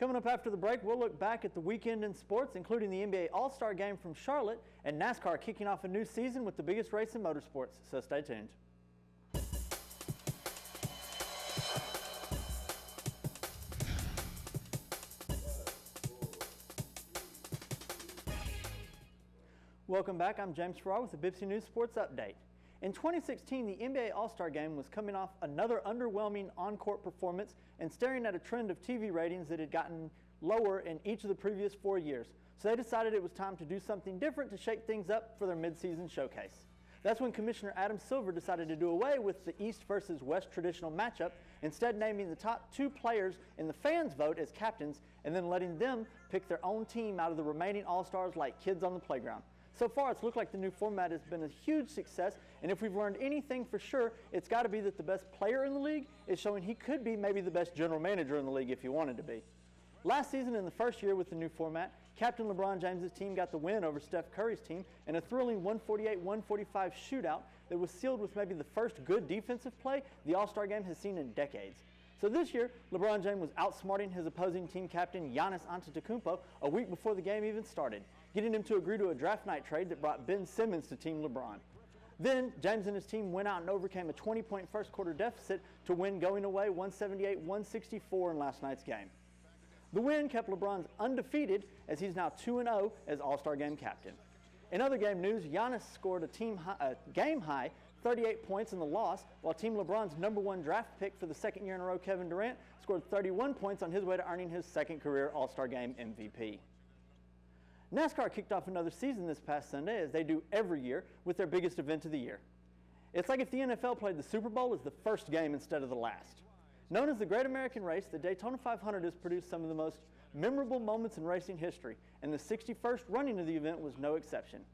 Coming up after the break, we'll look back at the weekend in sports, including the NBA All-Star Game from Charlotte and NASCAR kicking off a new season with the biggest race in motorsports. So stay tuned. Welcome back. I'm James Farrar with the Bipsy News Sports Update. In 2016, the NBA All-Star Game was coming off another underwhelming on-court performance and staring at a trend of TV ratings that had gotten lower in each of the previous 4 years. So they decided it was time to do something different to shake things up for their mid-season showcase. That's when Commissioner Adam Silver decided to do away with the East versus West traditional matchup, instead naming the top 2 players in the fans' vote as captains and then letting them pick their own team out of the remaining All-Stars like kids on the playground. So far, it's looked like the new format has been a huge success, and if we've learned anything for sure, it's got to be that the best player in the league is showing he could be maybe the best general manager in the league if he wanted to be. Last season, in the first year with the new format, Captain LeBron James' team got the win over Steph Curry's team in a thrilling 148-145 shootout that was sealed with maybe the first good defensive play the All-Star Game has seen in decades. So this year, LeBron James was outsmarting his opposing team captain Giannis Antetokounmpo a week before the game even started, getting him to agree to a draft night trade that brought Ben Simmons to Team LeBron. Then, James and his team went out and overcame a 20-point first-quarter deficit to win going away 178-164 in last night's game. The win kept LeBron undefeated as he's now 2-0 as All-Star Game captain. In other game news, Giannis scored a game-high 38 points in the loss, while Team LeBron's #1 draft pick for the second year in a row, Kevin Durant, scored 31 points on his way to earning his second career All-Star Game MVP. NASCAR kicked off another season this past Sunday, as they do every year, with their biggest event of the year. It's like if the NFL played the Super Bowl as the first game instead of the last. Known as the Great American Race, the Daytona 500 has produced some of the most memorable moments in racing history, and the 61st running of the event was no exception.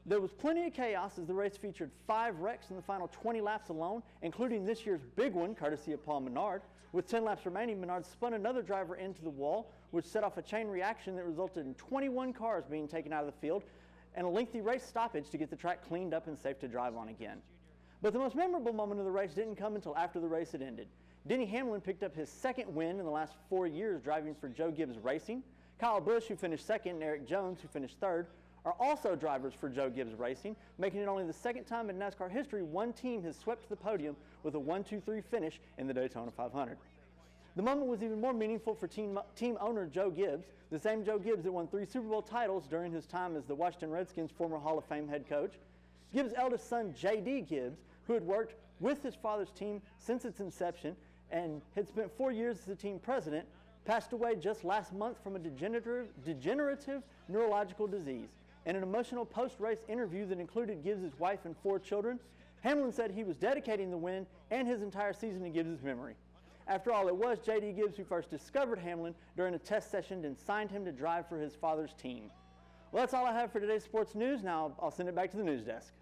There was plenty of chaos as the race featured 5 wrecks in the final 20 laps alone, including this year's big one, courtesy of Paul Menard. With 10 laps remaining, Menard spun another driver into the wall, which set off a chain reaction that resulted in 21 cars being taken out of the field and a lengthy race stoppage to get the track cleaned up and safe to drive on again. But the most memorable moment of the race didn't come until after the race had ended. Denny Hamlin picked up his second win in the last 4 years driving for Joe Gibbs Racing. Kyle Busch, who finished second, and Eric Jones, who finished third, are also drivers for Joe Gibbs Racing, making it only the second time in NASCAR history one team has swept the podium with a 1-2-3 finish in the Daytona 500. The moment was even more meaningful for team owner Joe Gibbs, the same Joe Gibbs that won 3 Super Bowl titles during his time as the Washington Redskins' former Hall of Fame head coach. Gibbs' eldest son, J.D. Gibbs, who had worked with his father's team since its inception and had spent 4 years as the team president, passed away just last month from a degenerative neurological disease. In an emotional post-race interview that included Gibbs' wife and 4 children, Hamlin said he was dedicating the win and his entire season to Gibbs' memory. After all, it was J.D. Gibbs who first discovered Hamlin during a test session and signed him to drive for his father's team. Well, that's all I have for today's sports news. Now I'll send it back to the news desk.